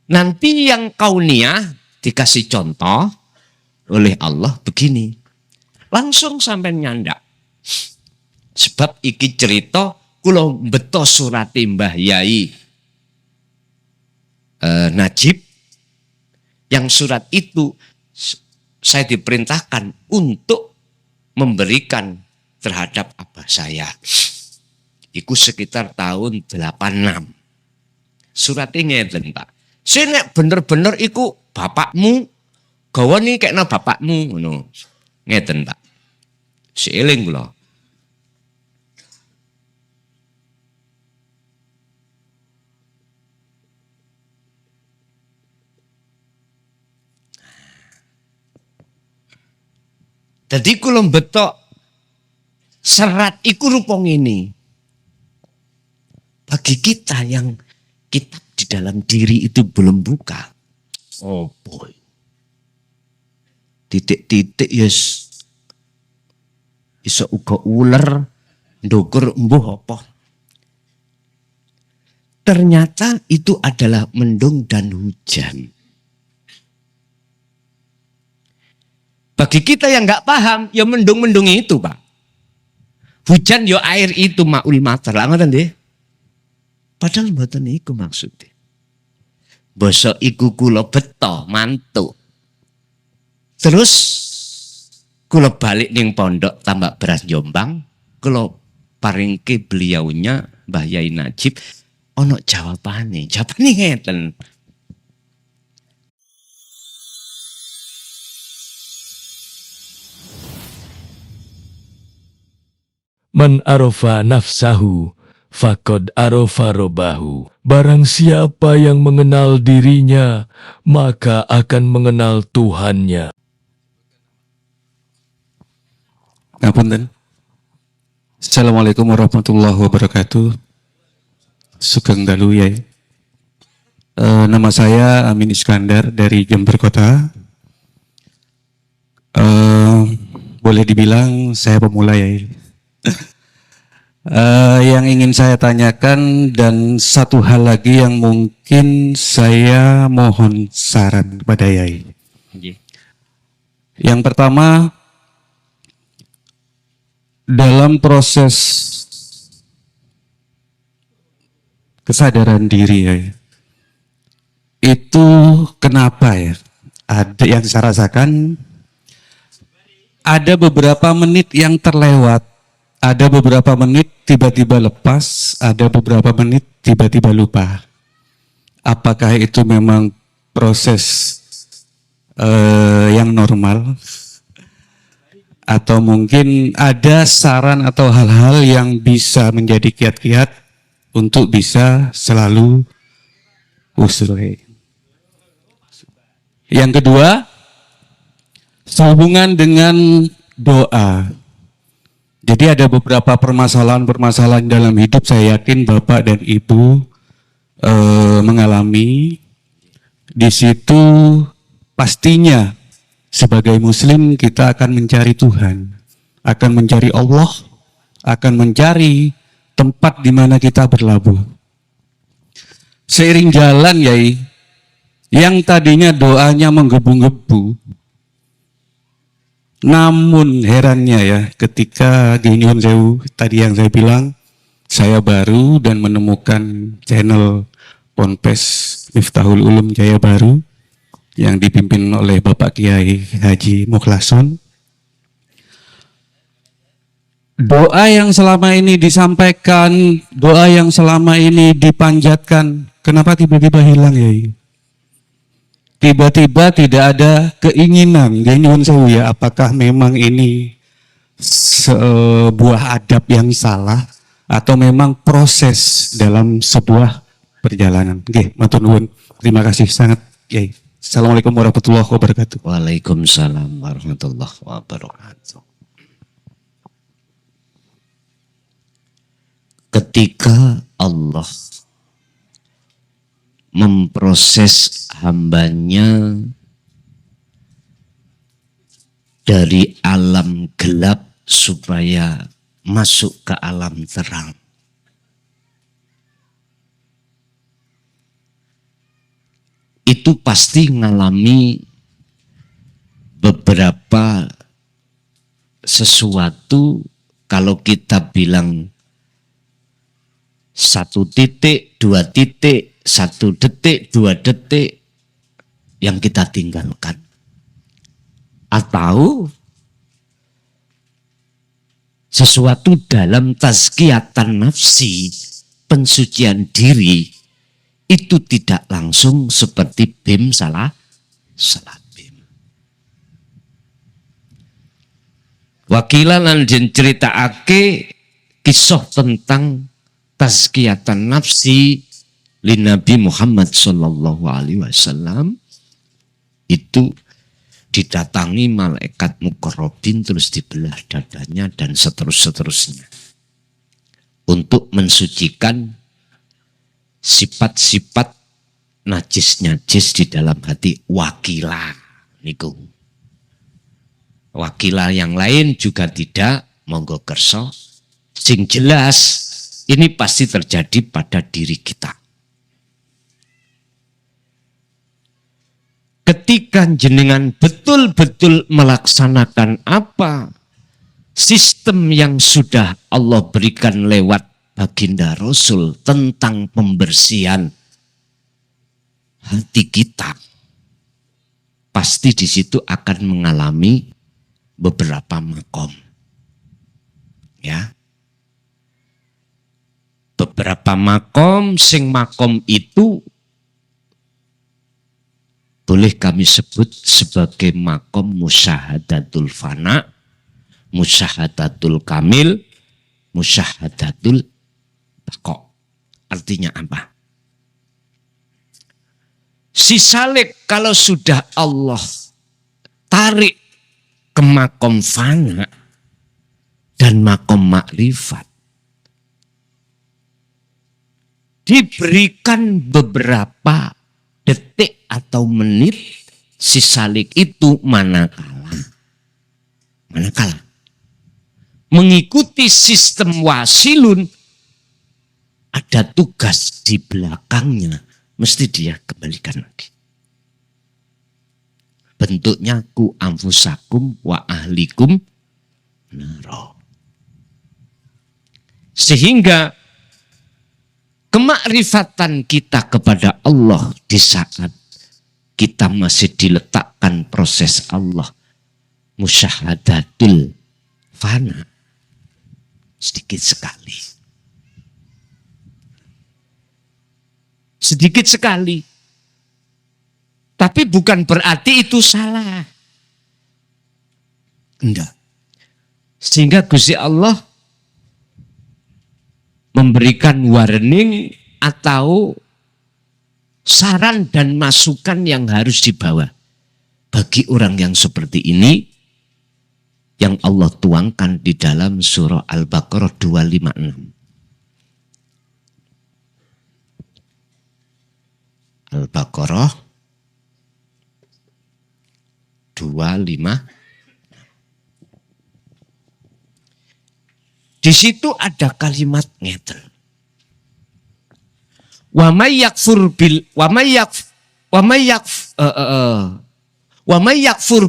Nanti yang kauniyah dikasih contoh oleh Allah begini. Langsung sampai nyandak. Sebab iki cerita kula beto surati Mbah Yai Najib, yang surat itu saya diperintahkan untuk memberikan terhadap abah saya. Iku sekitar tahun 86. Suratnya ngeten, Pak. Sing nek bener-bener iku bapakmu, gawa nih kayaknya bapakmu ngono. Ngeten, Pak. Sieling kula. Jadi kula betok serat iku rupong ini. Bagi kita yang kitab di dalam diri itu belum buka. Oh boy. Titik-titik yes. Iso uga uler, ndukur embuh apa. Ternyata itu adalah mendung dan hujan. Bagi kita yang nggak paham, ya mendung-mendung itu, Pak. Hujan ya air itu ma'ul matar. Lah ngoten nggih. Padahal mboten iku maksudnya. Basa iku kula beto mantuk. Terus kula balik ning pondok Tambak Beras Jombang, kula paringke beliaunya Mbah Yai Najib ono jawabane. Jawabane ngeten. Man arofa nafsahu faqad arofa robbahu. Barang siapa yang mengenal dirinya, maka akan mengenal Tuhannya. Ngapunten. Assalamualaikum warahmatullahi wabarakatuh. Sugeng dalu ya. Nama saya Amin Iskandar dari Jember Kota. Boleh dibilang saya pemula ya. Yang ingin saya tanyakan dan satu hal lagi yang mungkin saya mohon saran kepada Yai. Yang pertama, dalam proses kesadaran diri ya, itu kenapa ya? Ada yang saya rasakan, ada beberapa menit yang terlewat. Ada beberapa menit tiba-tiba lepas, ada beberapa menit tiba-tiba lupa. Apakah itu memang proses yang normal? Atau mungkin ada saran atau hal-hal yang bisa menjadi kiat-kiat untuk bisa selalu usrai. Yang kedua, sehubungan dengan doa. Jadi ada beberapa permasalahan-permasalahan dalam hidup, saya yakin Bapak dan Ibu mengalami. Di situ pastinya sebagai Muslim kita akan mencari Tuhan, akan mencari Allah, akan mencari tempat di mana kita berlabuh. Seiring jalan Yai, yang tadinya doanya menggebu-gebu, namun herannya ya, ketika Nyuwun Sewu tadi yang saya bilang, saya baru dan menemukan channel Ponpes Miftahul Ulum Jaya Baru yang dipimpin oleh Bapak Kiai Haji Mukhlason. Doa yang selama ini disampaikan, doa yang selama ini dipanjatkan, kenapa tiba-tiba hilang ya? Tiba-tiba tidak ada keinginan, Nyuwun Sewu ya, apakah memang ini sebuah adab yang salah atau memang proses dalam sebuah perjalanan? Oke, matur nuwun. Terima kasih sangat, Kiai. Assalamualaikum warahmatullahi wabarakatuh. Waalaikumsalam warahmatullahi wabarakatuh. Ketika Allah memproses hambanya dari alam gelap supaya masuk ke alam terang. itu pasti mengalami beberapa sesuatu. Kalau kita bilang 1 titik, 2 titik, 1 detik, 2 detik yang kita tinggalkan. Atau sesuatu dalam tazkiyatan nafsi, pensucian diri, itu tidak langsung seperti bim salah bim. Wakilah lan den critakake kisah tentang tazkiyatan nafsi li Nabi Muhammad sallallahu alaihi wasallam. Itu didatangi malaikat muqarrabin, terus dibelah dadanya dan seterusnya untuk mensucikan sifat-sifat najis-najis di dalam hati wakilah niku. Wakilah yang lain juga tidak, monggo kerso. Sing jelas ini pasti terjadi pada diri kita. Ketika jenengan betul-betul melaksanakan apa sistem yang sudah Allah berikan lewat baginda Rasul tentang pembersihan hati kita, pasti di situ akan mengalami beberapa makom. Ya. Beberapa makom, sing makom itu boleh kami sebut sebagai makom musyahadatul fana, musyahadatul kamil, musyahadatul baqo. Artinya apa? Si salik kalau sudah Allah tarik ke makom fana dan makom makrifat, diberikan beberapa detik atau menit, si salik itu manakala mengikuti sistem wasilun, ada tugas di belakangnya, mesti dia kembalikan lagi. Bentuknya ku anfusakum wa ahlikum naro. Sehingga kemakrifatan kita kepada Allah di saat kita masih diletakkan proses Allah musyahadatul fana sedikit sekali. Sedikit sekali. Tapi bukan berarti itu salah. Enggak. Sehingga Gusti Allah memberikan warning atau saran dan masukan yang harus dibawa bagi orang yang seperti ini, yang Allah tuangkan di dalam surah Al-Baqarah 256. Al-Baqarah 25. Di situ ada kalimat ngeten. Wa may yakfur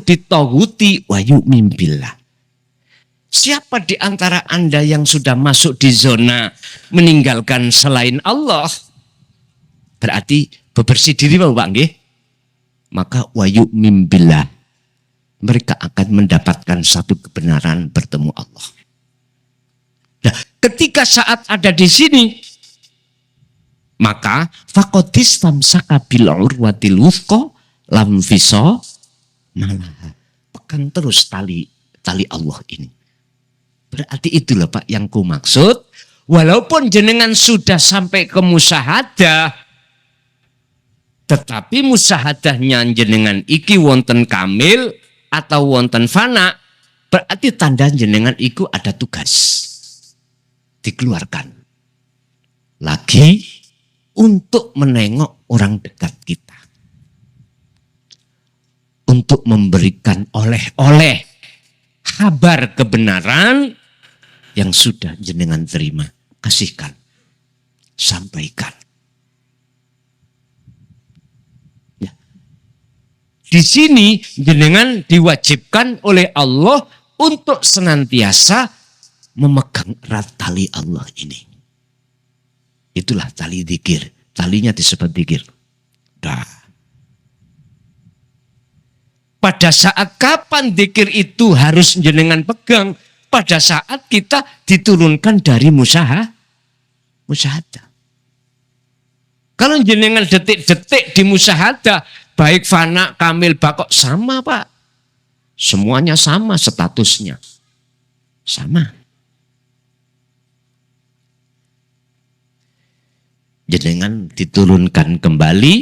bitaghuti wa yu'min billah. Siapa di antara Anda yang sudah masuk di zona meninggalkan selain Allah? Berarti bebersih diri Pak nggih? Maka wa yu'min billah. Mereka akan mendapatkan satu kebenaran bertemu Allah. Nah, ketika saat ada di sini, maka faqadis tamsaka bil urwatil wuthqa lam fisa malaha. Pegang terus tali Allah ini. Berarti itulah Pak yang ku maksud. Walaupun jenengan sudah sampai ke musyahadah, tetapi musyahadahnya jenengan iki wonten kamil atau wonten fana, berarti tanda jenengan iku ada tugas. Dikeluarkan lagi untuk menengok orang dekat kita, untuk memberikan oleh-oleh kabar kebenaran yang sudah jenengan terima. Kasihkan, sampaikan. Ya. di sini jenengan diwajibkan oleh Allah untuk senantiasa memegang erat tali Allah ini. Itulah tali dzikir. Talinya disebut dzikir. Dah. Pada saat kapan dzikir itu harus jenengan pegang? Pada saat kita diturunkan dari musyahadah. Kalau jenengan detik-detik di musyahadah, baik fana, kamil, bakok, sama Pak. Semuanya sama statusnya. Sama. Jenengan diturunkan kembali,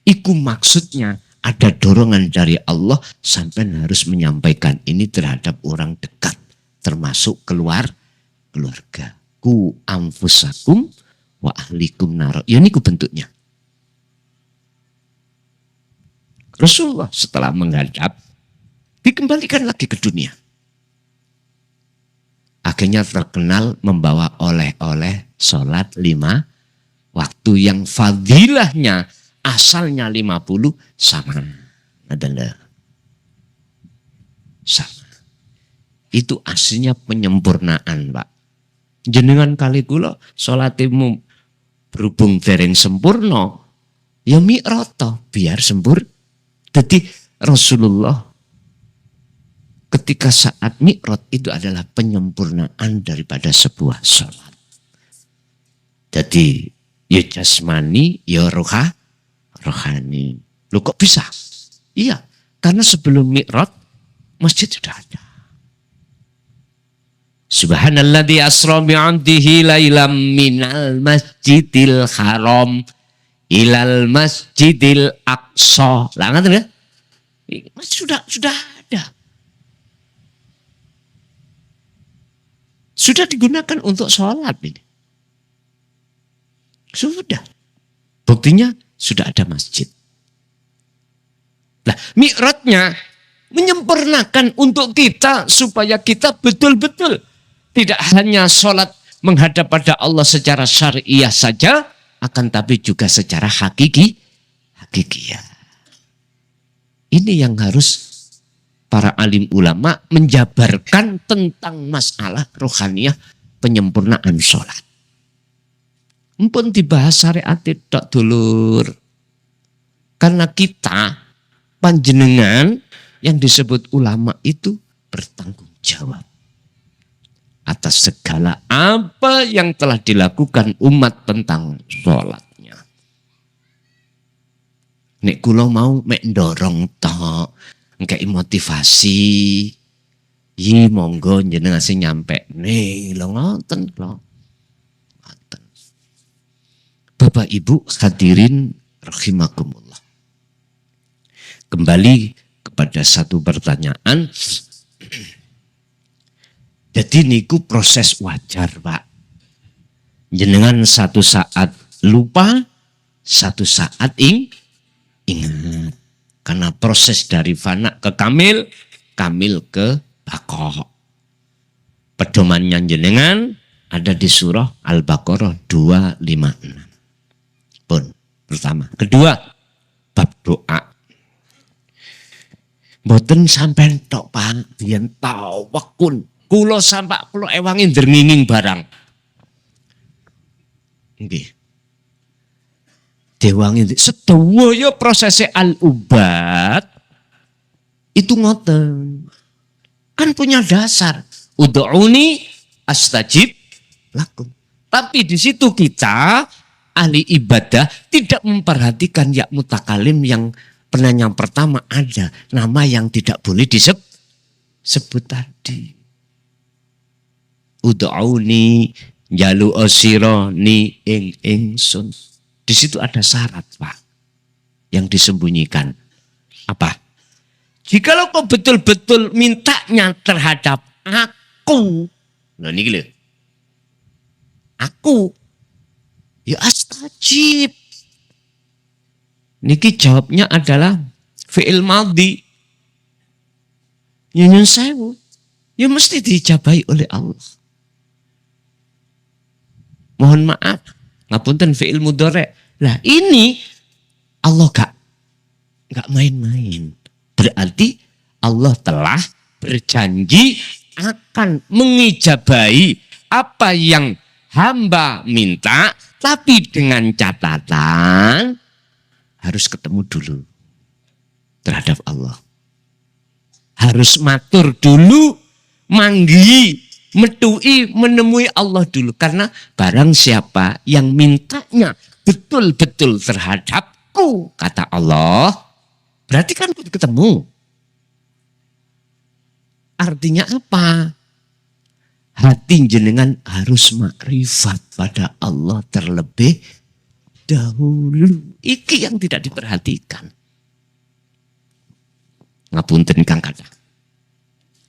itu maksudnya ada dorongan dari Allah sampai harus menyampaikan ini terhadap orang dekat, termasuk keluarga. Ku anfusakum wa ahlikum naro. Ya ini bentuknya. Rasulullah setelah menghadap, dikembalikan lagi ke dunia. Akhirnya terkenal membawa oleh-oleh sholat 5 waktu yang fadilahnya asalnya 50 sama. Adalah sama. Itu aslinya penyempurnaan, Pak. Jenengan kali kula salatimu berhubung dereng sempurna, ya mi'rata biar sempurna. Jadi Rasulullah ketika saat mi'raj itu adalah penyempurnaan daripada sebuah sholat. Jadi ya jasmani, ya rohani. Loh kok bisa? Iya, karena sebelum mi'raj masjid sudah ada. Subhanalladzi asra bi'abdihi lailam minal masjidil haram ilal masjidil aqsa. Lah ngerti ya? Sudah ada. Sudah digunakan untuk sholat ini. Sudah. Buktinya sudah ada masjid. Nah, mi'rajnya menyempurnakan untuk kita supaya kita betul-betul tidak hanya sholat menghadap pada Allah secara syariah saja, akan tapi juga secara hakiki. Ini yang harus para alim ulama menjabarkan tentang masalah rohaniyah penyempurnaan sholat. Mumpun dibahas syariat tidak dulur. Karena kita panjenengan yang disebut ulama itu bertanggung jawab atas segala apa yang telah dilakukan umat tentang sholatnya. Nek kula mau mek ndorong tok, ngkei motivasi. Yi monggo jenengan sing nyampe nih lho ngoten lho. Ngoten. Bapak Ibu hadirin rahimakumullah. Kembali kepada satu pertanyaan. Jadi niku proses wajar, Pak. Jenengan satu saat lupa, satu saat ingat. Karena proses dari fana ke kamil, kamil ke baqo. Pedomannya jenengan ada di surah Al-Baqarah 256. Pun pertama. Kedua, bab doa. Mboten sampean tok, Pak, biyen tawakun. Kulo sampak kulo ewangin dernginging barang. Nggih. Dewangin sedaya prosesnya al-ubat itu ngoten. Kan punya dasar. Ud'uni astajib lakum. Tapi di situ kita ahli ibadah tidak memperhatikan ya mutakalim yang penanya pertama ada nama yang tidak boleh disebut tadi. Ud'auni jalu osironi ingsun. Di situ ada syarat, Pak, yang disembunyikan. Apa? Jikalau kau betul-betul mintanya terhadap aku, nah ini gila, aku, ya astajib. Niki jawabnya adalah fi'il madhi. Nyunyun sewu, ya mesti dijabahi oleh Allah. Mohon maaf, ngapunten fi'il mudhari'. Lah ini Allah Nggak main-main. Berarti Allah telah berjanji akan mengijabahi apa yang hamba minta, tapi dengan catatan harus ketemu dulu terhadap Allah. Harus matur dulu, manggi, metui, menemui Allah dulu. Karena barang siapa yang mintanya betul-betul terhadapku, kata Allah, berarti kan ketemu. Artinya apa? Hati jenengan harus makrifat pada Allah terlebih dahulu. Iki yang tidak diperhatikan. Ngapunten Kang Kadang.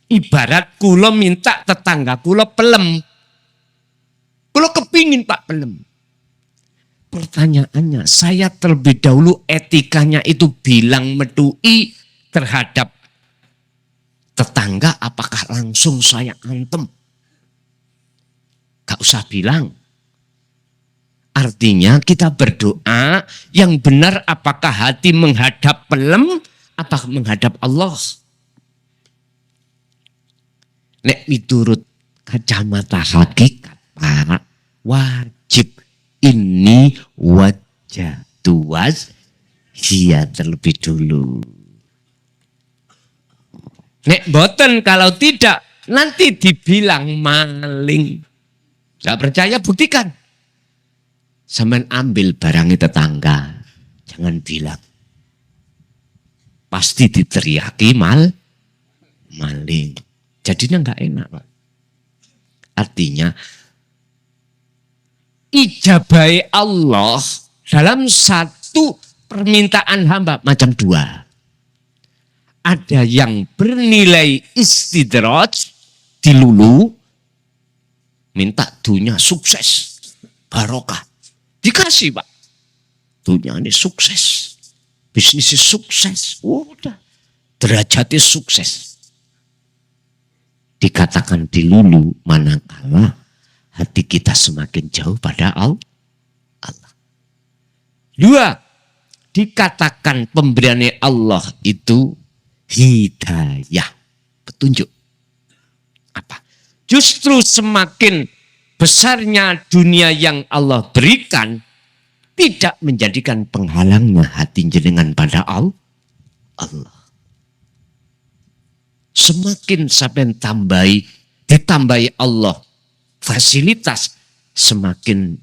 Ibarat kula minta tetangga kula pelem. Kula kepingin Pak pelem. Pertanyaannya, saya terlebih dahulu etikanya itu bilang metui terhadap tetangga, apakah langsung saya antem? Gak usah bilang. Artinya kita berdoa yang benar, apakah hati menghadap pelem, apakah menghadap Allah. Nek miturut kacamata hakikat Pak, wajib ini wajah tuas dia terlebih dulu. Nek boten, kalau tidak nanti dibilang maling. Tidak percaya, buktikan. Sampeyan ambil barangnya tetangga, jangan bilang. Pasti diteriaki maling. Jadinya nggak enak, Pak. Artinya ijabai Allah dalam satu permintaan hamba macam dua. Ada yang bernilai istidraj, dilulu, minta dunia sukses, barokah. Dikasih Pak. Dunia ini sukses. Bisnisnya sukses. Udah. Derajatnya sukses. Dikatakan dilulu manakala hati kita semakin jauh pada Allah. Dua. Dikatakan pemberiannya Allah itu hidayah. Petunjuk. Apa? Justru semakin besarnya dunia yang Allah berikan, tidak menjadikan penghalangnya hati jenengan pada Allah. Semakin sampai ditambahi Allah fasilitas, semakin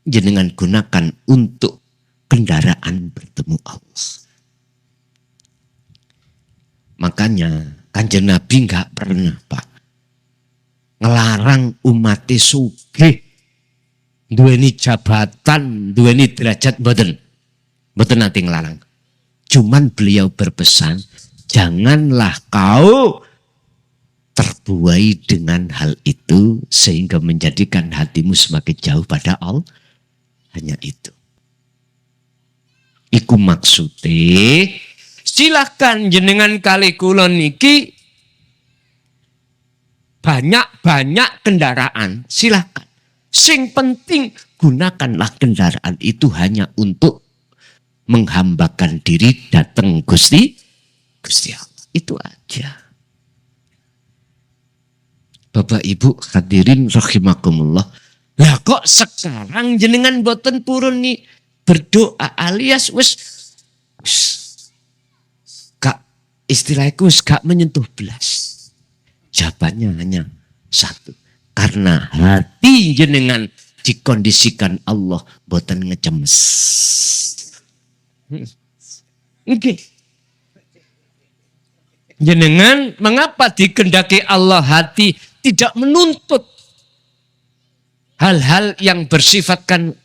jenengan gunakan untuk kendaraan bertemu Allah. Makanya Kanjeng Nabi nggak pernah Pak ngelarang umat sugih, duweni jabatan, duweni derajat, mboten nanti ngelarang. Cuman beliau berpesan, janganlah kau terbuai dengan hal itu sehingga menjadikan hatimu semakin jauh pada Allah. Hanya itu. Iku maksudnya, silahkan jenengan kali kula niki banyak kendaraan, silahkan. Sing penting gunakanlah kendaraan itu hanya untuk menghambakan diri datang Gusti Allah. Itu aja. Bapak Ibu hadirin rahimakumullah. Lah kok sekarang jenengan boten purun nih berdoa alias wis gak istilahku gak menyentuh belas. Jawabannya hanya satu. Karena hati jenengan dikondisikan Allah boten ngecemes. Oke. Jenengan mengapa dikendaki Allah hati tidak menuntut hal-hal yang bersifatkan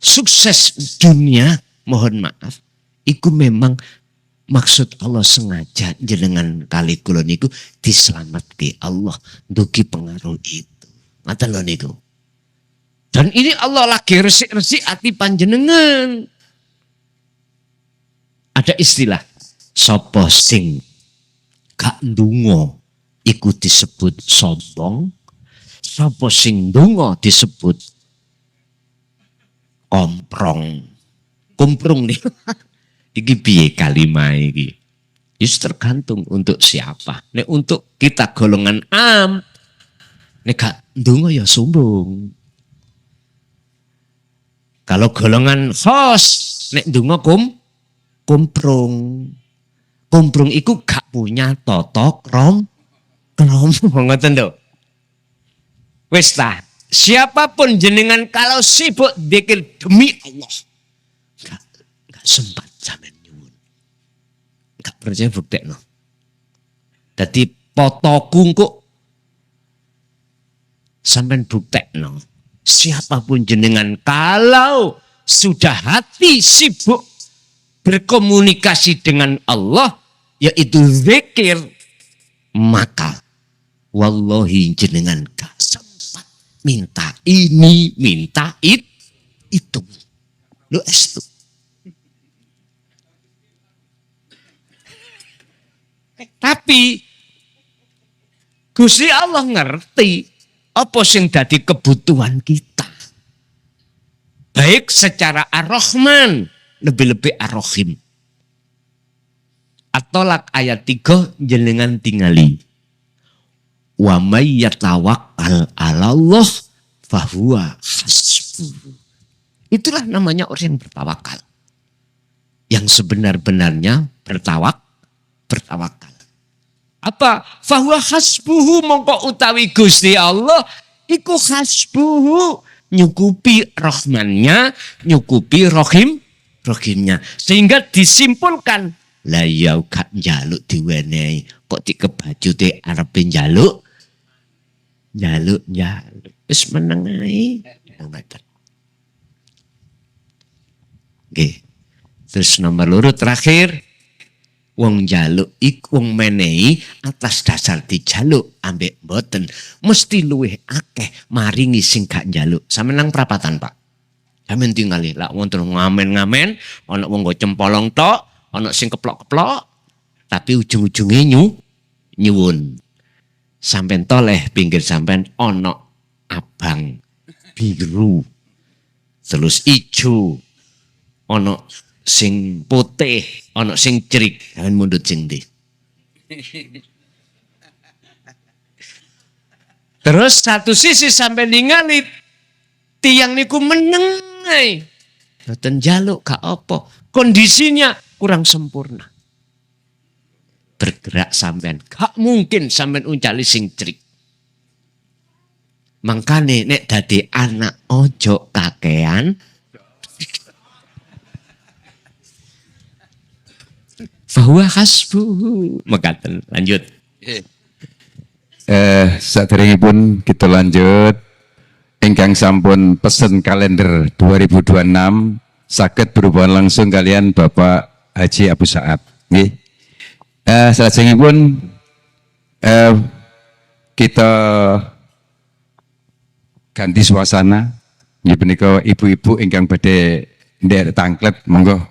sukses dunia, mohon maaf. Iku memang maksud Allah sengaja jenengan kali kula niku diselamatkan Allah dugi pengaruh itu. Ngaten lho niku. Dan ini Allah lagi resik-resik hati panjenengan. Ada istilah sapa sing gak ndonga iku disebut sombong, sapa sing ndonga disebut komprong. Kumprung nih. Iki piye kalimah iki? Itu tergantung untuk siapa. Nek untuk kita golongan am, nek gak ndonga ya sombong. Kalau golongan khos, nek ndonga kumprung. Kumprung iku gak punya totok kromo ngoten lho. Wis ta, siapapun jenengan kalau sibuk dzikir demi Allah, gak sempat sampean nyuwun. Gak percaya buktekno. Dadi potoku kok sampean buktekno. Siapapun jenengan kalau sudah hati sibuk berkomunikasi dengan Allah, yaitu zikir, maka wallahi jenengan gak sempat minta ini, minta itu. Lu estu. Tapi Gusti Allah ngerti apa sing dadi kebutuhan kita. Baik secara Ar-Rahman, lebih-lebih Ar-Rahim. At-Tolak ayat 3 jenengan tingali. Wa may yatawakkal 'alallah fahuwa hasbuh. Itulah namanya orang yang bertawakal. Yang sebenar-benarnya bertawakal. Apa? Fahuwa hasbuhu, mongko utawi Gusti Allah iku hasbuhu, nyukupi rahmannya, nyukupi rohimnya. Sehingga disimpulkan, lah ya gak njaluk diwenehi, kok dikebajute arepe njaluk. Wis meneng ae. Nggih. Terus nomor loro terakhir, wong njaluk iku wong menehi atas dasar dijaluk ambek mboten mesti luwih akeh maringi sing gak njaluk. Sampeyan nang prapatan, Pak. Sampeyan tingali lak wonten ngamen-ngamen, ana wong nggo cempolong tok, ana sing keplok-keplok, tapi ujung-ujunge nyuwun. Sampeyan toleh pinggir sampeyan ana abang, biru, terus ijo, ana sing putih, ana sing cerik, sampeyan mundhut sing ndi. Terus satu sisi sampai ningali tiang niku meneng ae. Boten njaluk gak apa. Kondisinya kurang sempurna. Bergerak sampean, gak mungkin sampean uncali sing cerik. Mangkane nek dadi anak ojo kakean fahuwa hasbuhu. Mekaten, lanjut. Saderengipun kita lanjut. Ingkang sampun pesen kalender 2026 saged berhubungan langsung kalian Bapak Haji Abu Sa'ad. Nggih. Salajengipun kita ganti suasana. Nggih punika ibu-ibu ingkang badhe nderek tangklet, monggo.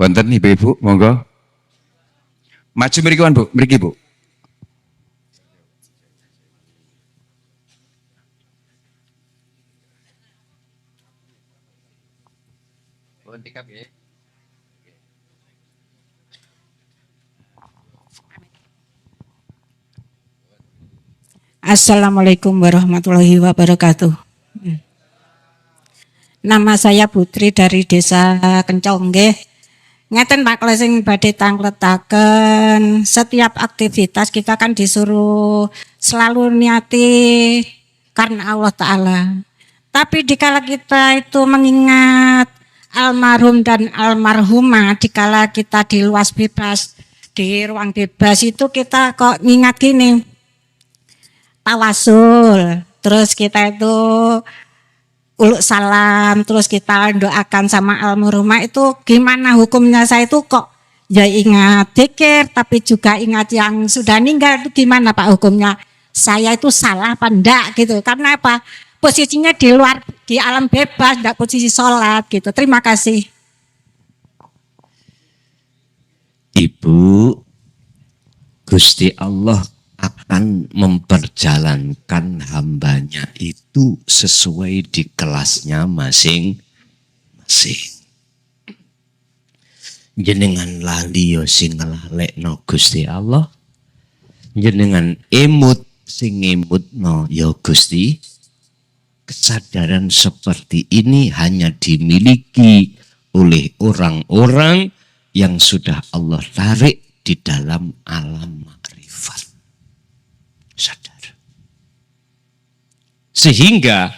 Wonten ibu-ibu, monggo. Maju mriki Bu, mriki Bu. Assalamualaikum warahmatullahi wabarakatuh. Nama saya Putri dari Desa Kencong nggih. Ngeten Pak, kalau sing badhe tangletaken setiap aktivitas kita kan disuruh selalu niati karena Allah Ta'ala. Tapi dikala kita itu mengingat almarhum dan almarhumah, dikala kita di luas bebas, di ruang bebas itu kita kok ingat gini, tawasul, terus kita itu uluk salam, terus kita doakan sama almarhumah, itu gimana hukumnya? Saya itu kok ya ingat dzikir tapi juga ingat yang sudah meninggal, itu gimana Pak hukumnya? Saya itu salah apa enggak gitu? Karena apa? Posisinya di luar, di alam bebas, enggak posisi sholat gitu. Terima kasih. Ibu, Gusti Allah akan memperjalankan hambanya itu sesuai di kelasnya masing-masing. jenengan lali yo sing nglalekno Gusti Allah, jenengan emut sing ngemutno yo Gusti. Kesadaran seperti ini hanya dimiliki oleh orang-orang yang sudah Allah tarik di dalam alam makrifat. Sadar. Sehingga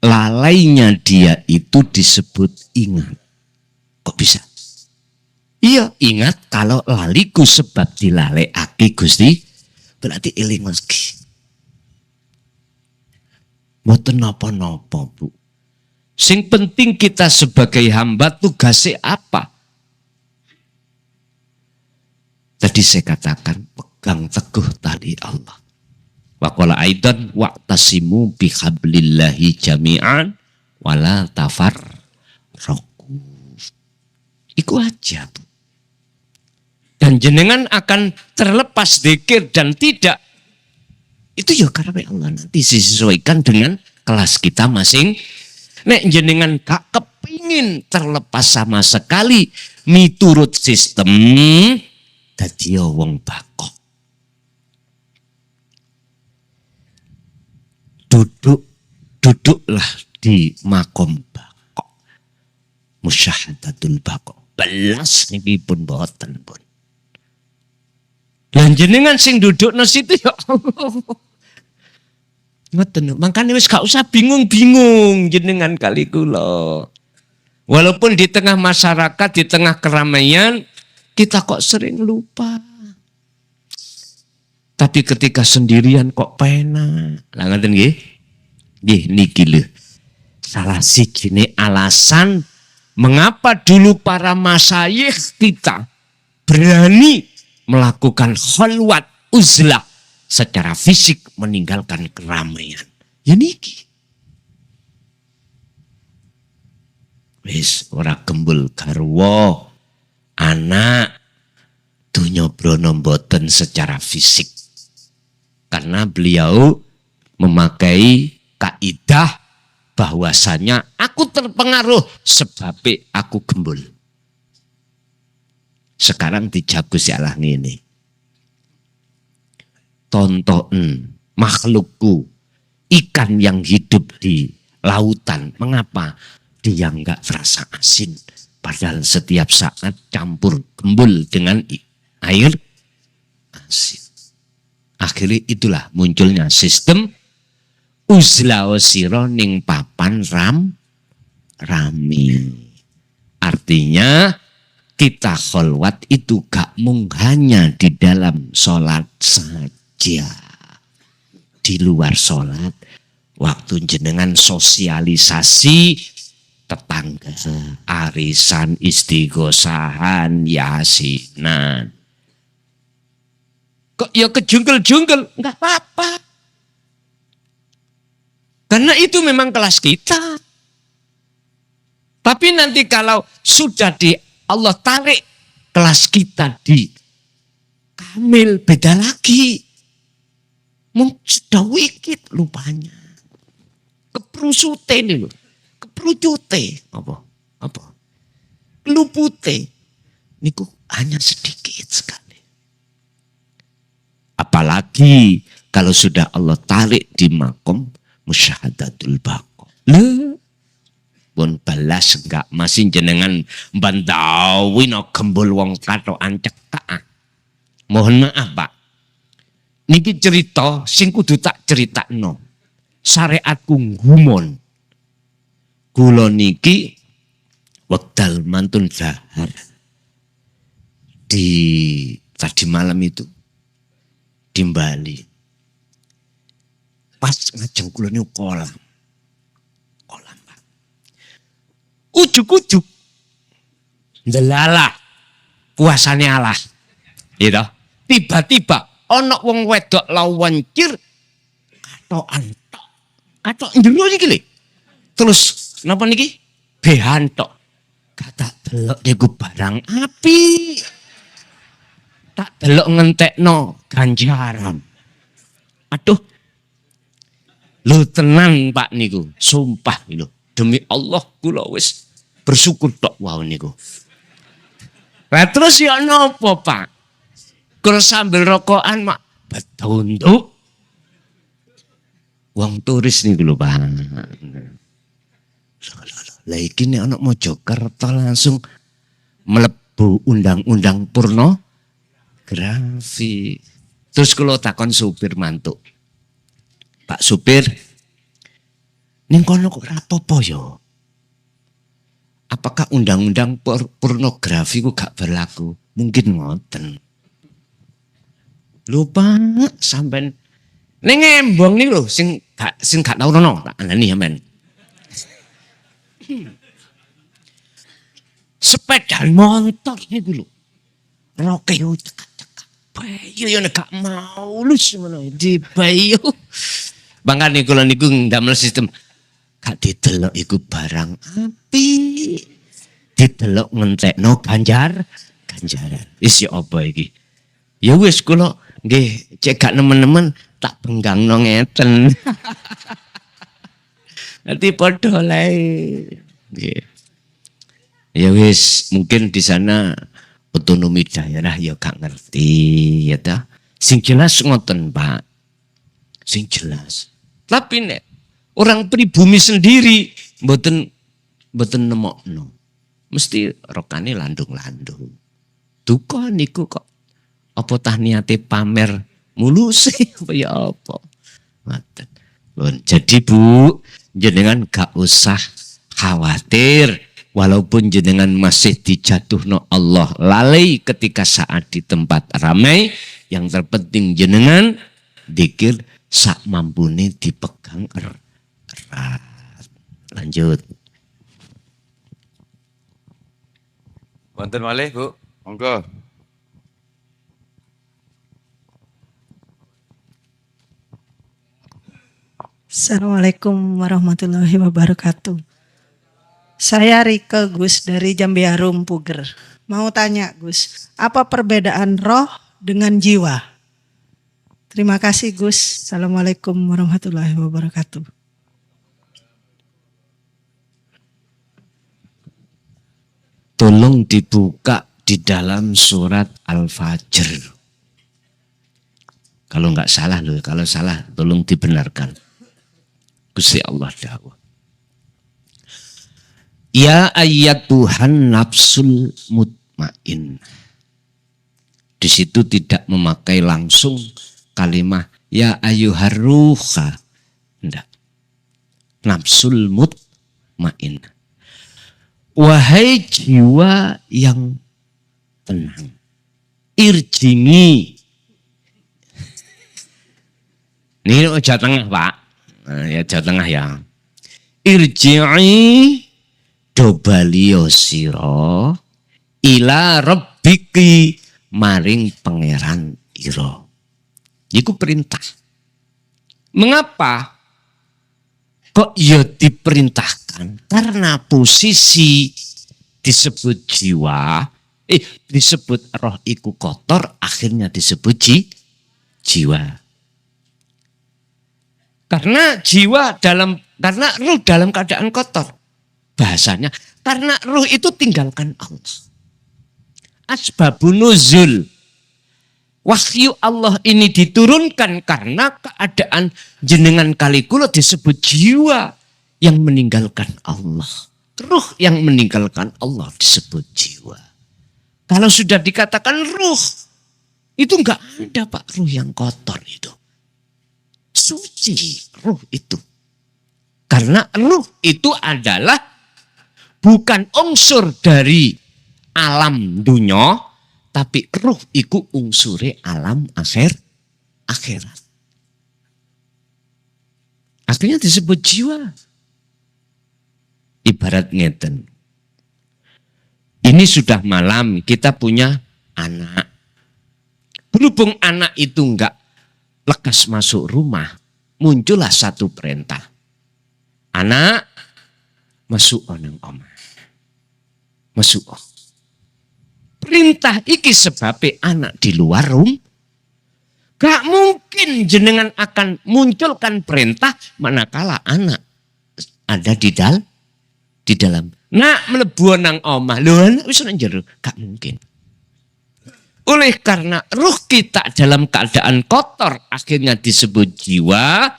lalainya dia itu disebut ingat. Kok bisa? Iya, ingat kalau laliku sebab dilalekake Gusti, berarti eling lagi. Mboten napa-napa, Bu. Sing penting kita sebagai hamba tugasnya apa? Tadi saya katakan pegang teguh tali Allah. Wa qala aidan wa'tasimu bihablillahi jami'an wala tafarraqu. Iku aja, Bu. Dan jenengan akan terlepas dzikir dan tidak. Itu ya karena Allah nanti disesuaikan dengan kelas kita masing. Nek jenengan gak kepingin terlepas sama sekali miturut sistem dadi wong bakok. Duduklah di makom bakok. Musyahadatul bakok. Belas niki pun boten pun. Lan jenengan sing dudukno situ ya Allah. Ngoten, makanya wis gak usah bingung-bingung jenengan kali kula. Walaupun di tengah masyarakat, di tengah keramaian, kita kok sering lupa. Tapi ketika sendirian kok penak. Lah ngoten nggih? Nggih niki lho. Salah sijine alasan mengapa dulu para masyayikh kita berani melakukan khalwat uzlah secara fisik meninggalkan keramaian. Ya niki. Wis ora gembul garwa, anak donya brono mboten secara fisik. Karena beliau memakai kaidah bahwasanya aku terpengaruh sebab aku gembul. Sekarang dijagus Allah ngene. Tonton makhlukku, ikan yang hidup di lautan. Mengapa dia enggak terasa asin? Padahal setiap saat campur gembul dengan air asin. Akhirnya itulah munculnya sistem uzla sira ning papan rami. Artinya kita kholwat itu gak mung hanya di dalam sholat saja. Di luar sholat, waktu jenengan sosialisasi tetangga, arisan, istighosahan, yasinan. Kok ya kejungkel-jungkel? Enggak apa-apa. Karena itu memang kelas kita. Tapi nanti kalau sudah di Allah tarik kelas kita di kamil, beda lagi. Sudah wikit lupanya. Keprusute ini loh. Keprucute. Apa? Kelupute. Niku hanya sedikit sekali. Apalagi kalau sudah Allah tarik di makom musyahadatul baqo. Pun balas enggak masih jenengan bandawi no gembul wong katokan cekak. Mohon maaf Pak. Niki cerita sing kudu tak critakno. Syariatku ngumon. Kula niki wekdal mantun dahar di tadi malam itu di Bali. Pas ngajeng kula niku kolam. Kolam Pak. Ujuk-ujuk ndelalah kuasane Allah. Gitu. Tiba-tiba ana wong wedok lawancir katokan tok. Katok njero iki lho. Terus napa niki? Behan tok. Kata delok niku barang api. Tak delok ngentekno ganjaran. Aduh. Lho tenan Pak niku, sumpah lho. Demi Allah kula wis bersyukur tok wau niku. Lah terus ya nopo Pak? Kalau sambil rokokan mak betunduk. Wong turis nih lho Pak. Lah iki nek ana Mojokerto langsung mlebu undang-undang pornografi. Terus kalau takon supir mantuk. Pak supir, ning kono kok rapopo yo? Apakah undang-undang pornografi ku gak berlaku? Mungkin ngoten. Lupa sampean ning embong nih lho sing gak tau rono tak anani sampean. Sepeda motor niku lho. Roke yo cekak-cekak. Bayu yo nek gak mau lus ngono di bayu. Bangkane kula niku ndamel sistem gak didelok iku barang api. Didelok ngentekno ganjaran. Isi apa iki? Ya wis kula nggih cek gak nemen-nemen tak benggangno ngeten. Nanti padha lae. Nggih. Ya wis mungkin di sana otonomi daerah ya gak ngerti ya ta. Sing jelas ngoten Pak. Sing jelas. Tapi nek orang pribumi sendiri mboten nemokno. Mesti rokane landung-landung. Duka niku kok apa tah niate pamer mulus apa ya apa. Ngoten. Jadi Bu, jenengan gak usah khawatir walaupun jenengan masih dijatuhno Allah lalai ketika saat di tempat ramai, yang terpenting jenengan dikir sak mampune dipegang erat. Lanjut. Wonten malih, Bu. Monggo. Assalamualaikum warahmatullahi wabarakatuh. Saya Rike Gus dari Jambiarum Puger. Mau tanya Gus, apa perbedaan roh dengan jiwa? Terima kasih Gus. Assalamualaikum warahmatullahi wabarakatuh. Tolong dibuka di dalam surat Al-Fajr. Kalau nggak salah loh, kalau salah tolong dibenarkan. Gusti Allah dawuh. Ya ayyatuhan nafsul mutmain. Di situ tidak memakai langsung kalimat ya ayyuhar ruha. Enggak. Nafsul mutmain. Wahai jiwa yang tenang. Irjingi. Ini Jawa Tengah Pak. Nah, ya Jawa Tengah ya. Irji'i dobalio siro ila rabbiki maring pangeran iro. Iku perintah. Mengapa kok ya diperintahkan? Karena posisi disebut jiwa, disebut roh iku kotor, akhirnya disebut jiwa. Karena ruh dalam keadaan kotor. Bahasanya, karena ruh itu tinggalkan Allah. Asbabun nuzul. Wahyu Allah ini diturunkan karena keadaan jenengan kali kula disebut jiwa yang meninggalkan Allah. Ruh yang meninggalkan Allah disebut jiwa. Kalau sudah dikatakan ruh, itu enggak ada Pak ruh yang kotor itu. Suci ruh itu. Karena ruh itu adalah bukan unsur dari alam dunia, tapi ruh iku unsure alam akhirat. Akhirnya disebut jiwa. Ibarat ngeten. Ini sudah malam, kita punya anak. Berhubung anak itu enggak lekas masuk rumah, muncullah satu perintah. Anak, masuk onang omah. Masuk. Perintah iki sebabnya anak di luar rumah. Gak mungkin jenengan akan munculkan perintah manakala anak ada di dalam. Nak mlebu nang omah. Lho anak wis nang jero, gak mungkin. oleh karena ruh kita dalam keadaan kotor akhirnya disebut jiwa,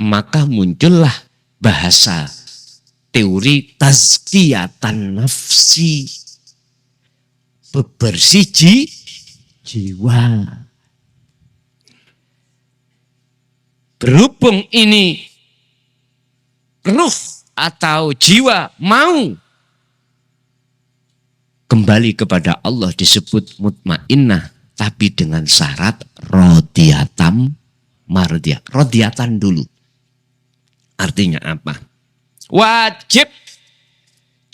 maka muncullah bahasa teori tazkiyatan nafsi, bebersih jiwa. Berhubung ini ruh atau jiwa mau kembali kepada Allah disebut mutmainnah, tapi dengan syarat rodiatam mardiyah. Rodiatan dulu. Artinya apa? Wajib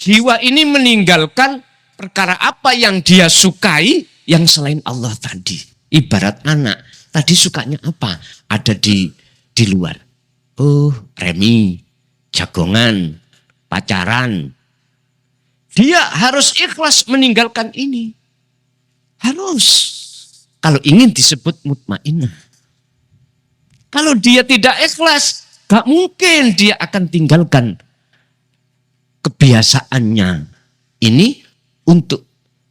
jiwa ini meninggalkan perkara apa yang dia sukai yang selain Allah tadi. Ibarat anak, tadi sukanya apa? Ada di luar. Oh, remi, jagongan, pacaran. Dia harus ikhlas meninggalkan ini. Harus. Kalau ingin disebut mutmainnah. Kalau dia tidak ikhlas, gak mungkin dia akan tinggalkan kebiasaannya. Ini untuk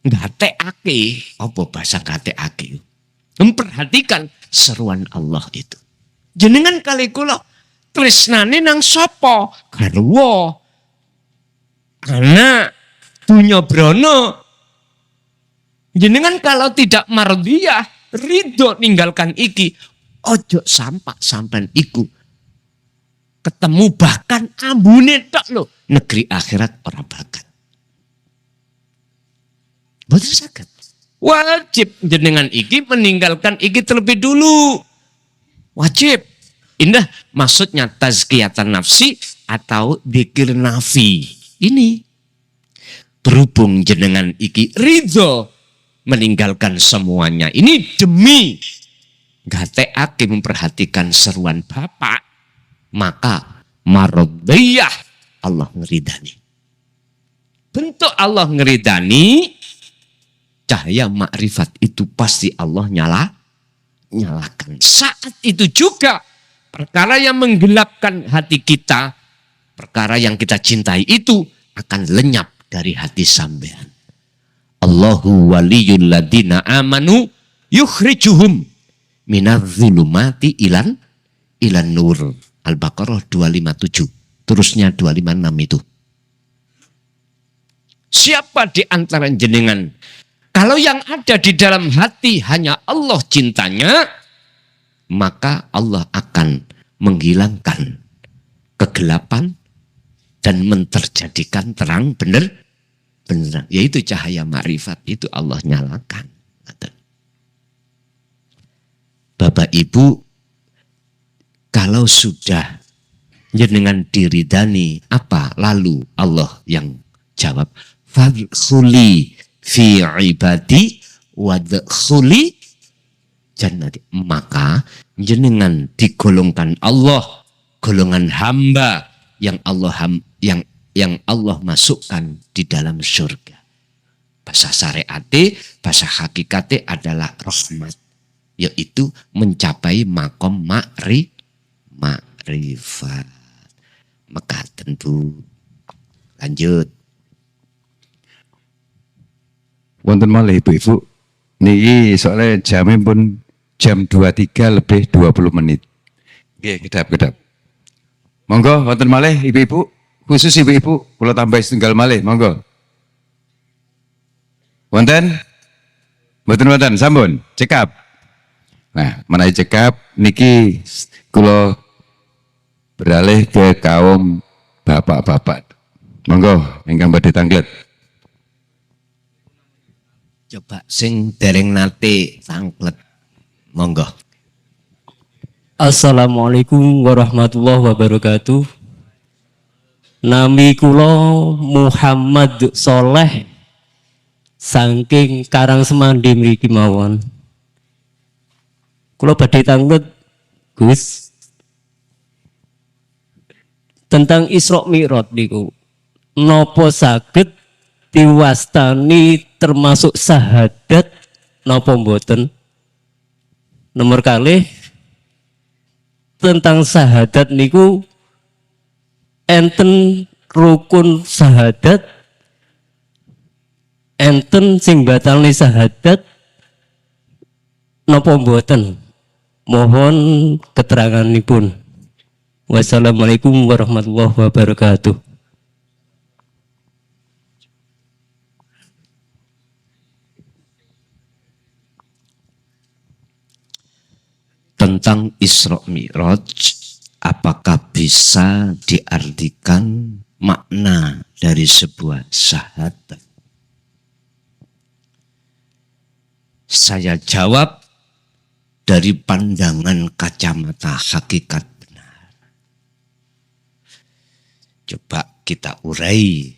ngateake. Apa bahasa ngateake? Memperhatikan seruan Allah itu. Jenengan kali kula tresnane nang sapa? Garwa. Anak dunya brana. Jenengan kalau tidak mardiyah, ridho ninggalkan iki, ojo sampai iku ketemu bahkan ambune tok lho, negeri akhirat ora bakat. Boten saged. Wajib jenengan iki meninggalkan iki terlebih dulu. Wajib. Indah maksudnya tazkiyatan nafsi atau dzikir nafi. Ini berhubung jenengan iki ridho meninggalkan semuanya. Ini demi gateake memperhatikan seruan Bapak, maka maradiyah Allah ngeridani. Bentuk Allah ngeridani, cahaya makrifat itu pasti Allah nyalakan. Saat itu juga perkara yang menggelapkan hati kita, perkara yang kita cintai itu akan lenyap dari hati sampean. Allahu waliyul ladina amanu yukhrijuhum minadh-dhulumati ilan nur. Al-Baqarah 257. Terusnya 256 itu. Siapa di antara jenengan? Kalau yang ada di dalam hati hanya Allah cintanya, maka Allah akan menghilangkan kegelapan dan menterjadikan terang benar. Yaitu cahaya makrifat itu Allah nyalakan. Bapak Ibu, kalau sudah jenengan diridani, apa lalu Allah yang jawab? Fadkhuli fi ibadi wadkhuli jannati. Maka jenengan digolongkan Allah, golongan hamba yang Allah masukkan di dalam surga. Bahasa syariate, bahasa hakikate adalah rahmat. Yaitu mencapai makom makrifat. Maka tentu lanjut. Wonten malih Ibu-ibu, niki soalnya jamnya pun jam 23 lebih 20 menit. Nggih, kedap. Monggo wonten malih Ibu-ibu, khusus Ibu-ibu, kula tambah setunggal malih, monggo. Wonten? Mboten, sampun, cekap. Nah, menawi cekap niki kula beralih ke kaum bapak-bapak. Monggo ingkang badhe tanglet. Coba sing dereng nate tanglet. Monggo. Assalamualaikum warahmatullahi wabarakatuh. Nami kula Muhammad Soleh saking Karangsemandi mriki mawon. Kula badhe tanglet Gus tentang Isra Mi'raj niku. Napa saged diwastani termasuk syahadat napa mboten? Nomor kalih tentang syahadat niku enten rukun syahadat, enten sing batalne syahadat, napa mboten? Mohon keteranganipun. Wassalamualaikum warahmatullahi wabarakatuh. Tentang Isra Mi'raj, apakah bisa diartikan makna dari sebuah syahadat? Saya jawab dari pandangan kacamata hakikat benar. Coba kita urai.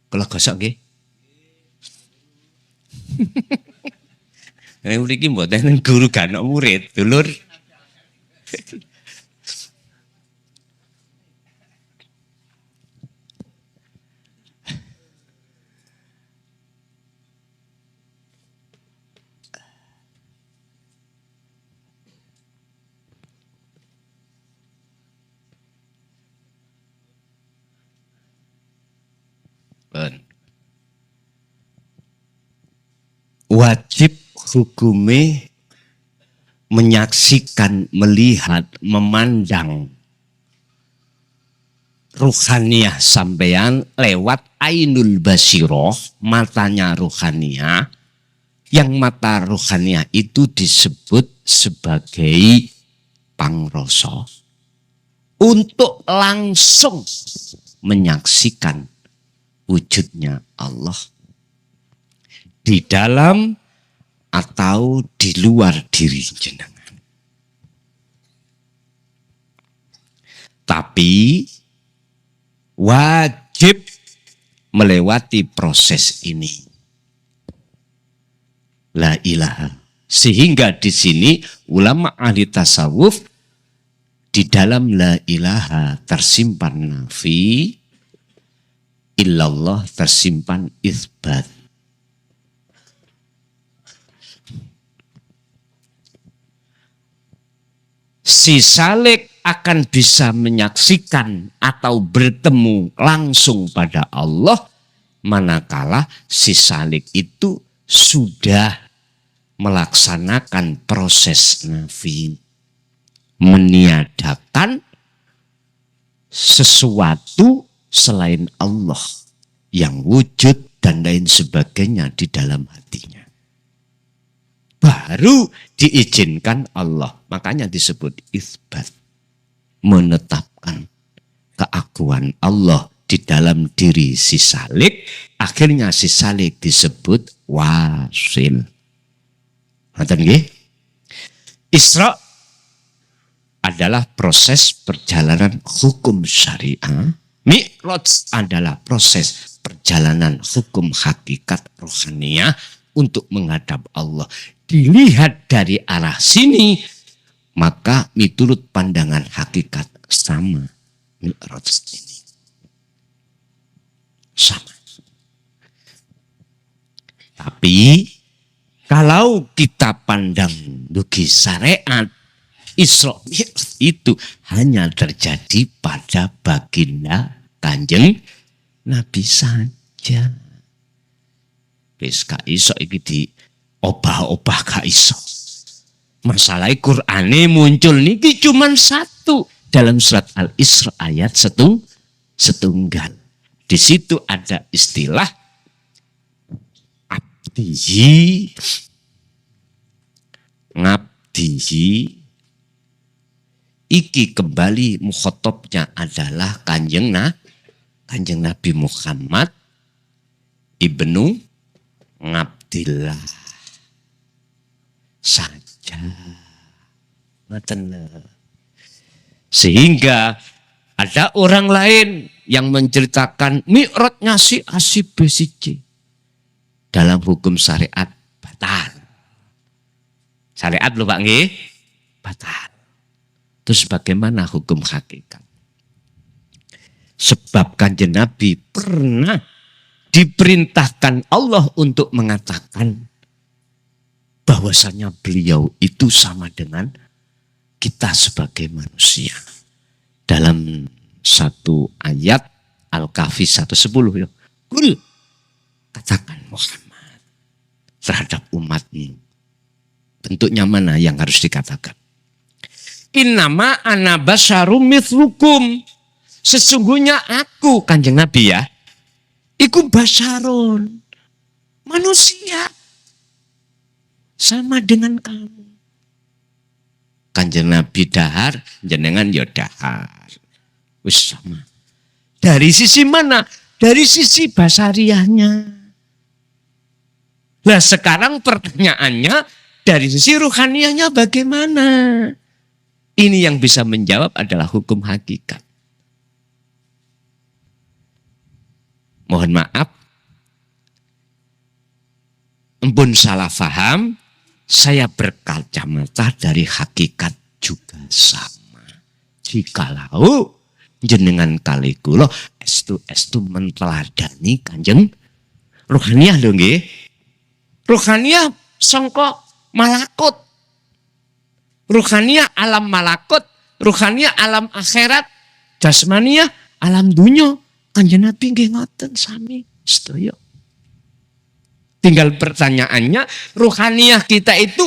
Kalau gosok nggih. Nek mriki mboten guru gak ana murid, dulur. Wajib hukume menyaksikan, melihat, memandang ruhaniyah sampeyan lewat ainul basiroh, matanya ruhaniyah. Yang mata ruhaniyah itu disebut sebagai pangroso untuk langsung menyaksikan wujudnya Allah di dalam atau di luar diri jenengan. Tapi wajib melewati proses ini. La ilaha. Sehingga di sini ulama ahli tasawuf di dalam la ilaha tersimpan nafi, illallah tersimpan isbat. Si salik akan bisa menyaksikan atau bertemu langsung pada Allah manakala si salik itu sudah melaksanakan proses nafi, meniadakan sesuatu selain Allah yang wujud dan lain sebagainya di dalam hatinya. Baru diizinkan Allah. Makanya disebut isbat. Menetapkan keakuan Allah di dalam diri si salik. Akhirnya si salik disebut wasil. Ngerti nggih? Isra adalah proses perjalanan hukum syariah. Mi'raj adalah proses perjalanan hukum hakikat rohaniyah untuk menghadap Allah. Dilihat dari arah sini, maka menurut pandangan hakikat sama Mi'raj ini. Sama. Tapi kalau kita pandang dugi syariat, Isra Mi'raj itu hanya terjadi pada baginda Kanjeng Nabi saja. Wis gak iso iki di obah-obah gak iso. Masalah Qur'ane muncul niki cuman satu dalam surat Al-Isra ayat setunggal. Di situ ada istilah abdihi, ngabdihi. Iki kembali mukhotobnya adalah Kanjeng Nabi Muhammad ibnu Ngabdillah saja. Sehingga ada orang lain yang menceritakan Mi'rajnya si A si B si C. Dalam hukum syariat batal. Syariat lho Pak nggih? Batal. Terus bagaimana hukum hakikat? Sebab Kanjeng Nabi pernah diperintahkan Allah untuk mengatakan bahwasanya beliau itu sama dengan kita sebagai manusia. Dalam satu ayat Al-Kahfi 1:10 ya. Kul, katakan Muhammad terhadap umatmu. Bentuknya mana yang harus dikatakan? Innama ana basyarum mithlukum. Sesungguhnya aku, Kanjeng Nabi ya, iku basyarun. Manusia. Sama dengan kamu. Kanjeng Nabi dahar, jenengan ya dahar. Wis sama. Dari sisi mana? Dari sisi basariahnya. Nah sekarang pertanyaannya, dari sisi ruhaniahnya bagaimana? Ini yang bisa menjawab adalah hukum hakikat. Mohon maaf, empun salah faham, saya berkacamata dari hakikat juga sama. Jikalau jenengan kali kula estu menteladani Kanjeng ruhaniah lho nggih. Ruhaniah sangka malakut. Ruhaniah alam malakut, ruhaniah alam akhirat, jasmaniah alam dunya. Kanjeng Nabi nggih ngoten sami sedaya. Tinggal pertanyaannya, ruhaniah kita itu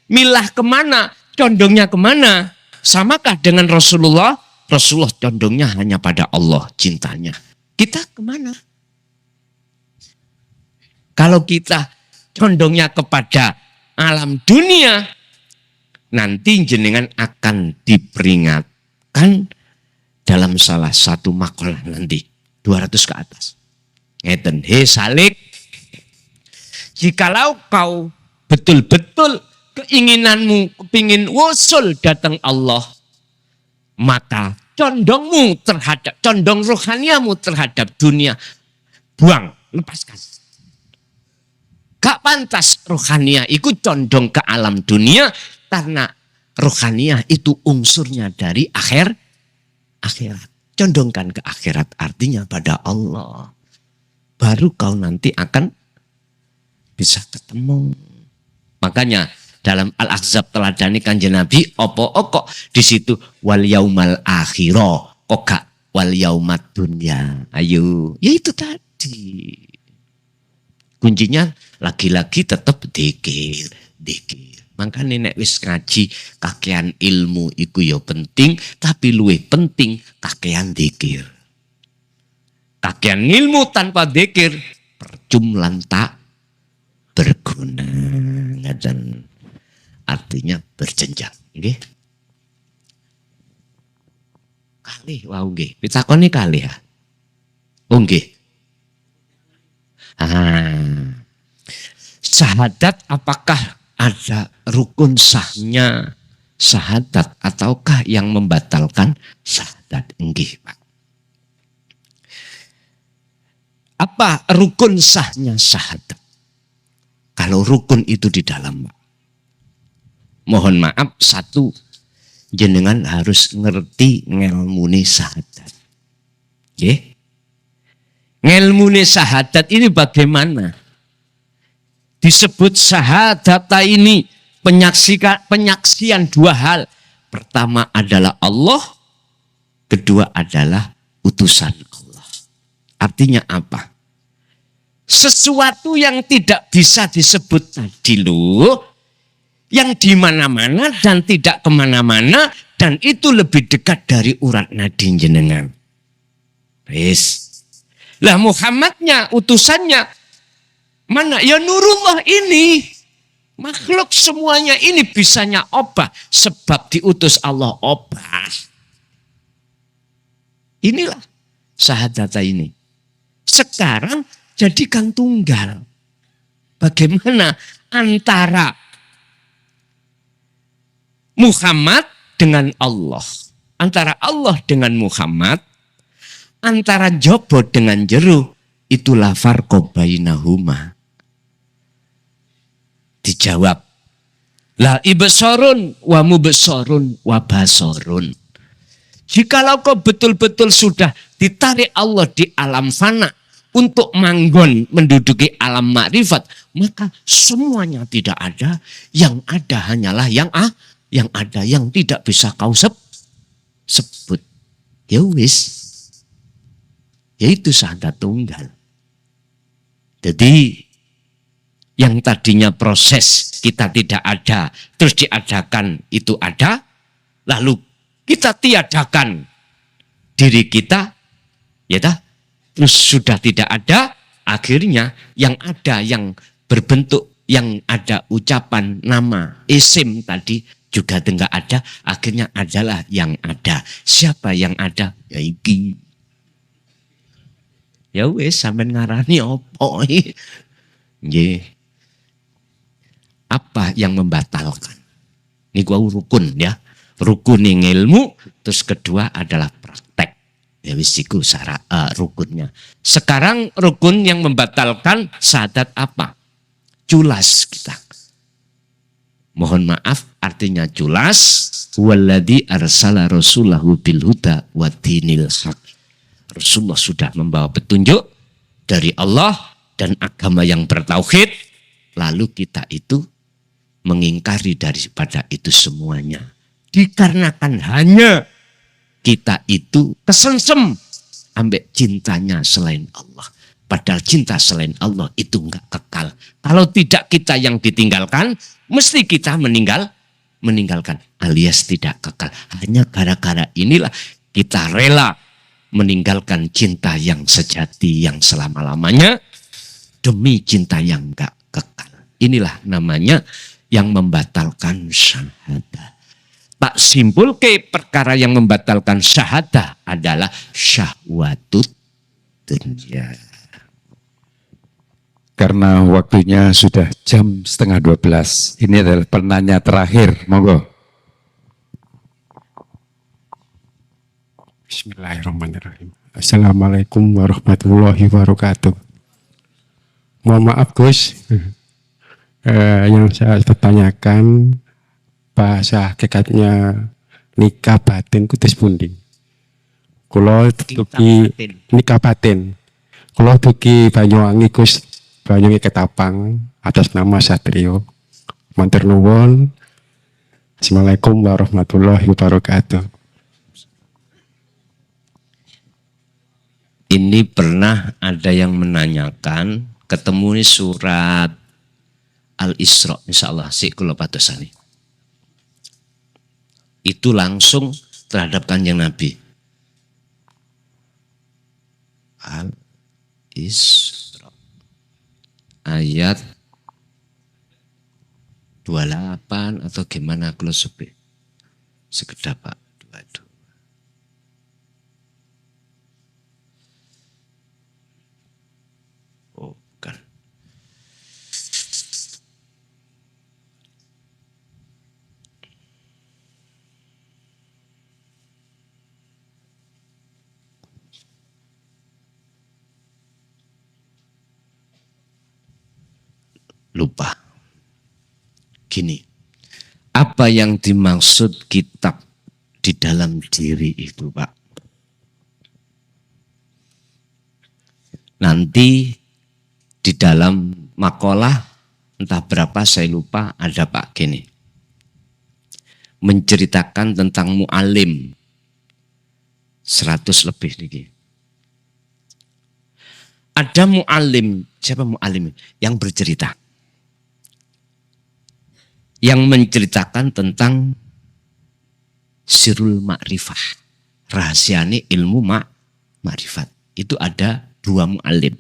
milah kemana? Condongnya kemana? Samakah dengan Rasulullah? Rasulullah condongnya hanya pada Allah cintanya. Kita kemana? Kalau kita condongnya kepada alam dunia, nanti jenengan akan diperingatkan dalam salah satu makalah nanti. 200 ke atas. Ngeten, he salik. Jikalau kau betul-betul keinginanmu kepingin wusul datang Allah, maka condongmu terhadap, condong rohaniamu terhadap dunia, buang, lepaskan. Gak pantas rohaniah itu condong ke alam dunia, karena rohaniah itu unsurnya dari akhirat. Condongkan ke akhirat artinya pada Allah. Baru kau nanti akan bisa ketemu. Makanya dalam Al-Ahzab teladani Kanjeng Nabi, opo di situ wal yaumal akhirah, kok gak wal yaumat dunya. Ayo, ya itu tadi. Kuncinya lagi-lagi tetap dikir. Makanya nek wis ngaji kakean ilmu iku ya penting, tapi luwih penting kakean dikir. Kakean ilmu tanpa dikir percuma tak berguna. Dan artinya berjenjang. Nggih. Kalih wau nggih. Pitakoni kalih ya. Oh nggih. Syahadat apakah ada rukun sahnya syahadat ataukah yang membatalkan syahadat? Nggih, Pak. Apa rukun sahnya syahadat? Kalau rukun itu di dalam, Pak. Mohon maaf, satu, jenengan harus ngerti ngelmune syahadat. Nggih. Ngelmune syahadat ini bagaimana? Disebut syahadata ini penyaksian dua hal. Pertama adalah Allah, kedua adalah utusan Allah. Artinya apa? Sesuatu yang tidak bisa disebut tadi loh, yang di mana-mana dan tidak kemana-mana, dan itu lebih dekat dari urat nadi jenengan. Wis. Lah Muhammadnya, utusannya, mana? Ya Nurullah ini. Makhluk semuanya ini bisanya obah. Sebab diutus Allah obah. Inilah syahadata ini. Sekarang jadikan tunggal. Bagaimana antara Muhammad dengan Allah. Antara Allah dengan Muhammad. Antara jobo dengan jeru. Itulah farqo bainahuma. Dijawab. La ibsorun wa mubsorun wa basorun. Jikalau kau betul-betul sudah ditarik Allah di alam fana untuk manggon menduduki alam makrifat, maka semuanya tidak ada. Yang ada hanyalah yang ada, yang tidak bisa kau sebut. Ya wis. Yaitu syahadat tunggal. Jadi Yang tadinya proses kita tidak ada, terus diadakan itu ada, lalu kita tiadakan diri kita, ya dah, terus sudah tidak ada, akhirnya yang ada, yang berbentuk, yang ada ucapan nama, isim tadi juga tidak ada, akhirnya adalah yang ada. Siapa yang ada? Ya iki. Ya wes, sampean ngarani opo? Nggih. Apa yang membatalkan? Ini gua rukun ya. Rukun yang ilmu, terus kedua adalah praktek. Ya wis iku syarat rukunnya. Sekarang rukun yang membatalkan syahadat apa? Culas kita. Mohon maaf, artinya culas. Walladzi arsala rasulahu bil huda wa dinil haq. Rasulullah sudah membawa petunjuk dari Allah dan agama yang bertauhid. Lalu kita itu mengingkari daripada itu semuanya. Dikarenakan hanya kita itu kesensem ambek cintanya selain Allah. Padahal cinta selain Allah itu enggak kekal. Kalau tidak kita yang ditinggalkan, mesti kita meninggalkan alias tidak kekal. Hanya gara-gara inilah kita rela meninggalkan cinta yang sejati yang selama-lamanya demi cinta yang enggak kekal. Inilah namanya yang membatalkan syahadah. Tak simpul ke perkara yang membatalkan syahadah adalah syahwatut dunya. Karena waktunya sudah jam 11:30. Ini adalah penanya terakhir, monggo. Bismillahirrahmanirrahim. Assalamualaikum warahmatullahi wabarakatuh. Mohon maaf Gus, yang saya pertanyakan bahasa hakikatnya nikah batin kutus pundi. Kulo dugi nikah batin. Kulo dugi Banyuwangi Gus, Banyuwangi Ketapang atas nama Satrio. Matur nuwun. Assalamualaikum warahmatullahi wabarakatuh. Ini pernah ada yang menanyakan, ketemu nih surat Al-Isra, insyaallah si kula patosane. Itu langsung terhadap Kanjeng Nabi. Al-Isra ayat 28 atau gimana kalau sekedap Pak 22. Oh, bukan. Lupa. Gini, apa yang dimaksud kitab di dalam diri itu, Pak? Nanti di dalam makalah entah berapa saya lupa ada Pak gini. Menceritakan tentang mu'alim 100 lebih nih. Ada mu'alim, siapa mu'alim? Yang bercerita. Yang menceritakan tentang sirul ma'rifah. Rahasiane ilmu ma'rifat. Itu ada 2 mu'alim.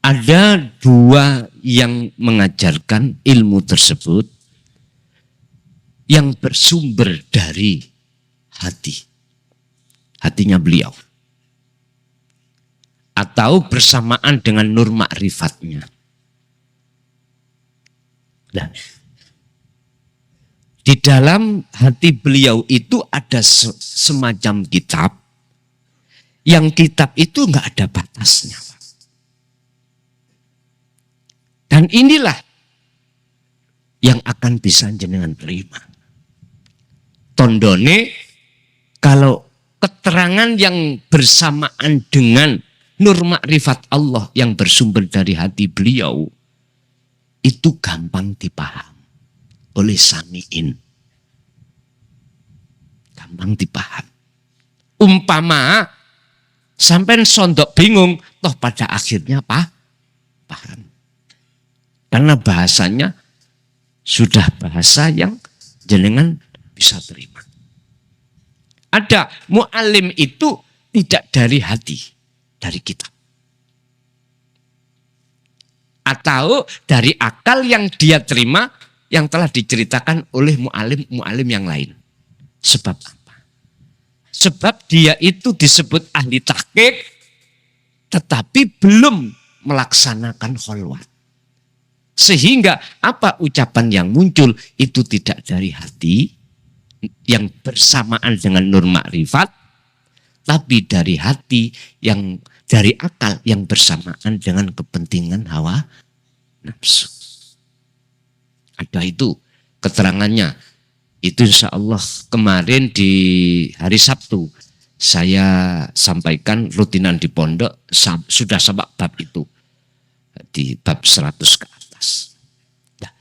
Ada 2 yang mengajarkan ilmu tersebut yang bersumber dari hati. Hatinya beliau. Atau bersamaan dengan nur ma'rifatnya. Nah, di dalam hati beliau itu ada semacam kitab, yang kitab itu enggak ada batasnya. Dan inilah yang akan bisa jenengan terima. Tondone, kalau keterangan yang bersamaan dengan nur makrifat Allah yang bersumber dari hati beliau, itu gampang dipaham oleh sami'in. Gampang dipaham. Umpama sampai sondok bingung, toh pada akhirnya paham. Karena bahasanya sudah bahasa yang jenengan bisa terima. Ada mu'alim itu tidak dari hati, dari kitab. Atau dari akal yang dia terima yang telah diceritakan oleh mu'alim yang lain. Sebab apa? Sebab dia itu disebut ahli tahqiq tetapi belum melaksanakan kholwat. Sehingga apa ucapan yang muncul itu tidak dari hati yang bersamaan dengan nur makrifat, tapi dari hati yang dari akal yang bersamaan dengan kepentingan hawa nafsu. Ada itu keterangannya. Itu insya Allah kemarin di hari Sabtu saya sampaikan rutinan di pondok sudah sampai bab itu. Di bab 100 ke atas. Nah,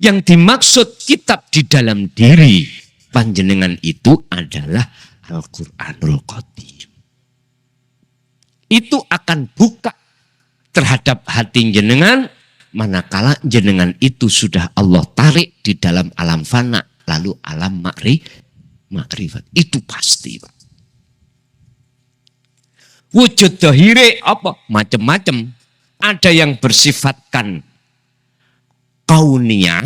yang dimaksud kitab di dalam diri panjenengan itu adalah Al-Quranul Qadim. Itu akan buka terhadap hati jenengan manakala jenengan itu sudah Allah tarik di dalam alam fana lalu alam makrifat. Itu pasti, Pak. Wujud dohire apa? Macam-macam. Ada yang bersifatkan kauniyah,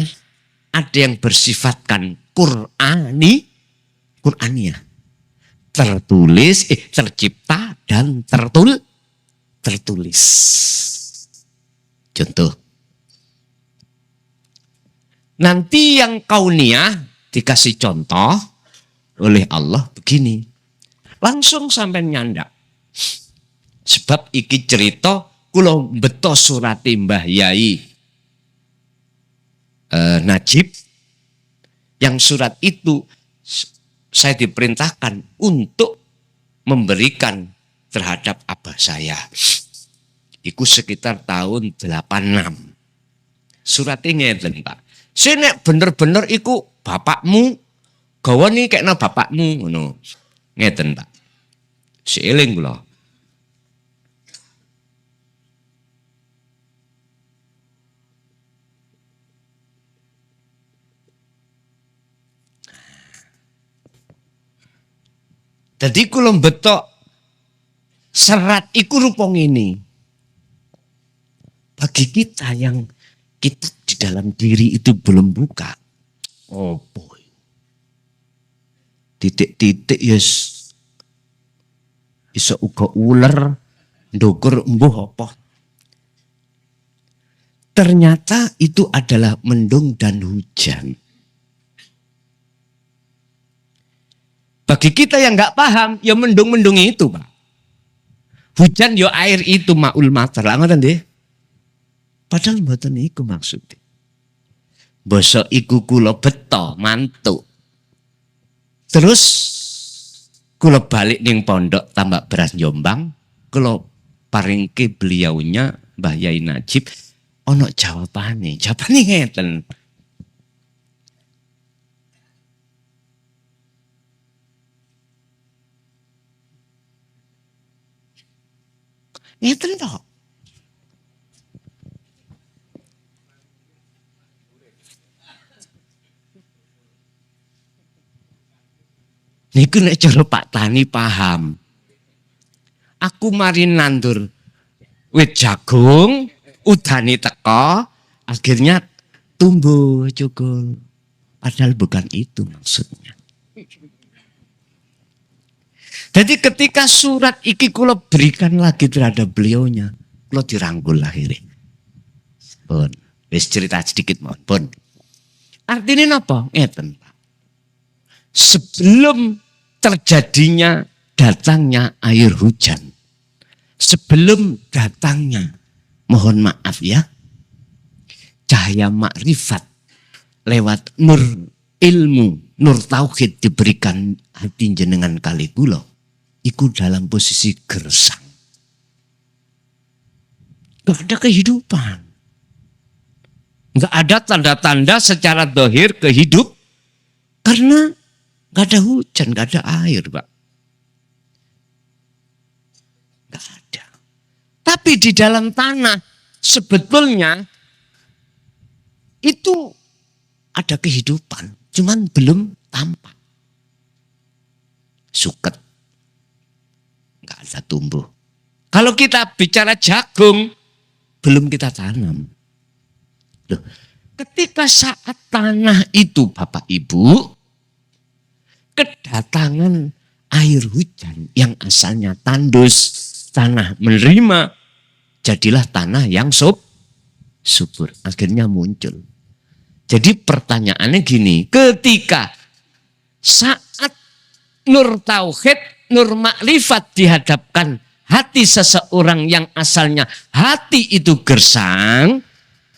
ada yang bersifatkan Qur'aniyah. Tertulis, tercipta dan tertulis. Contoh. Nanti yang kauniyah dikasih contoh oleh Allah begini. Langsung sampai nyandak. Sebab iki cerita kula beto surati Mbah Yai Najib, yang surat itu saya diperintahkan untuk memberikan terhadap abah saya. Iku sekitar tahun 86. Suratnya ngeten, Pak. Saya bener-bener iku bapakmu, gawa nih kayaknya bapakmu, ngono. Ngeten, Pak. Seiling kula. Jadi kula betok serat iku rupong ini. Bagi kita yang kita di dalam diri itu belum buka. Oh boy. Titik-titik yes. Iso uga ular, ndukur embuh apa. Ternyata itu adalah mendung dan hujan. Bagi kita yang nggak paham, ya mendung-mendung itu, Pak. Hujan ya air itu ma'ul matar. Lah ngoten nggih. Padahal mboten iku maksudnya. Basa iku kula beto mantuk. Terus kula balik ning pondok Tambak Beras Jombang, kula paringke beliaunya Mbah Yai Najib ono jawabane. Jawabane ngeten. Ngeten toh. Niku nek cara Pak Tani paham. Aku mari nandur wit jagung, udane teko, akhirnya tumbuh cukul. Padahal bukan itu maksudnya. Jadi ketika surat iki kula berikan lagi terhadap beliaunya, kula dirangkul akhirnya. Pun, wis cerita sedikit mohon, pun. Artinya apa? Ngeten, Pak. Sebelum terjadinya datangnya air hujan, sebelum datangnya, mohon maaf ya, cahaya makrifat lewat nur ilmu, nur tauhid diberikan hati jenengan kali kula. Iku dalam posisi gersang. Gak ada kehidupan. Gak ada tanda-tanda secara dohir kehidup. Karena gak ada hujan, gak ada air, Pak. Gak ada. Tapi di dalam tanah sebetulnya itu ada kehidupan, cuman belum tampak. Suket, nggak ada tumbuh. Kalau kita bicara jagung, belum kita tanam. Loh, ketika saat tanah itu Bapak Ibu, kedatangan air hujan yang asalnya tandus, tanah menerima, jadilah tanah yang subur. Akhirnya muncul. Jadi pertanyaannya gini, ketika saat nur tauhid, nur makrifat dihadapkan hati seseorang yang asalnya hati itu gersang,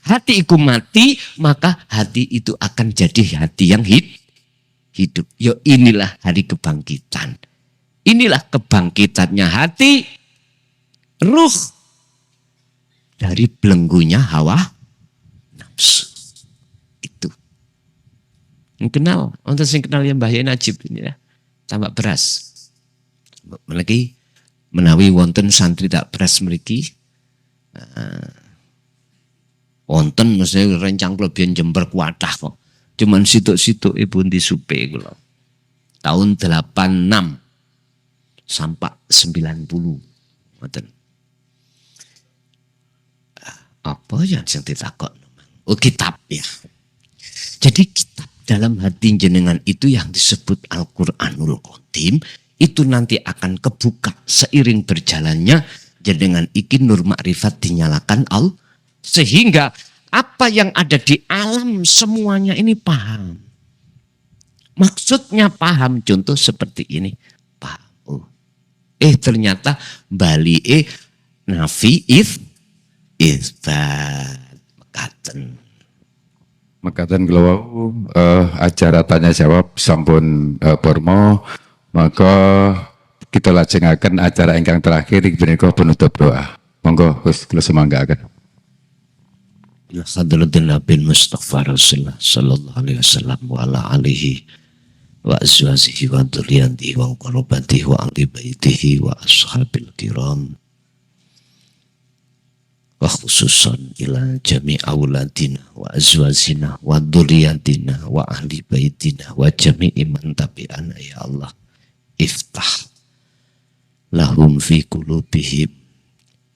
hati itu mati, maka hati itu akan jadi hati yang hidup. Yo, inilah hari kebangkitan. Inilah kebangkitannya hati, ruh dari belenggunya hawa nafsu. Itu. Kenal, untuk sing kenal yang Mbah Yai Najib ini ya. Tambah beras. Lagi menawi wonten santri tak beras mriki. Wonten mesti rencang kelebihan Jember kuatah kok. Cuman situk-situk ibu di supe kula. Tahun 86 sampai 90. Wonten. Apa yang ditakon? Oh, kitab ya. Jadi kitab dalam hati jenengan itu yang disebut Al-Quranul Qadim itu nanti akan kebuka seiring berjalannya jenengan iki nur makrifat dinyalakan Allah. Sehingga apa yang ada di alam semuanya ini paham. Maksudnya paham, contoh seperti ini. Paham. Oh. Ternyata Bali nafi isbat mekaten. Mekaten kula wau acara tanya jawab sampun pormo, maka kita lajengaken acara ingkang terakhir menika penutup doa. Monggo Gus kula semanggaken. Ya hadratin Nabi Mustafa Rasulullah sallallahu alaihi wasallam wa ala alihi wa azwajihi wa dzurriyyatihi wa qurabatihi wa ahli baitihi wa ashabil kiram. Wa khususan ila jami' auladina wa azwajina wa dzurriyyatina wa ahli baitina wa jami'i man tabi'ana ya Allah. Iftah lahum fi qulubihim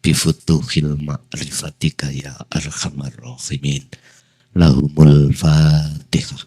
bifutuhil ma'rifatika ya arhamar rahimin. Lahumul Fatihah.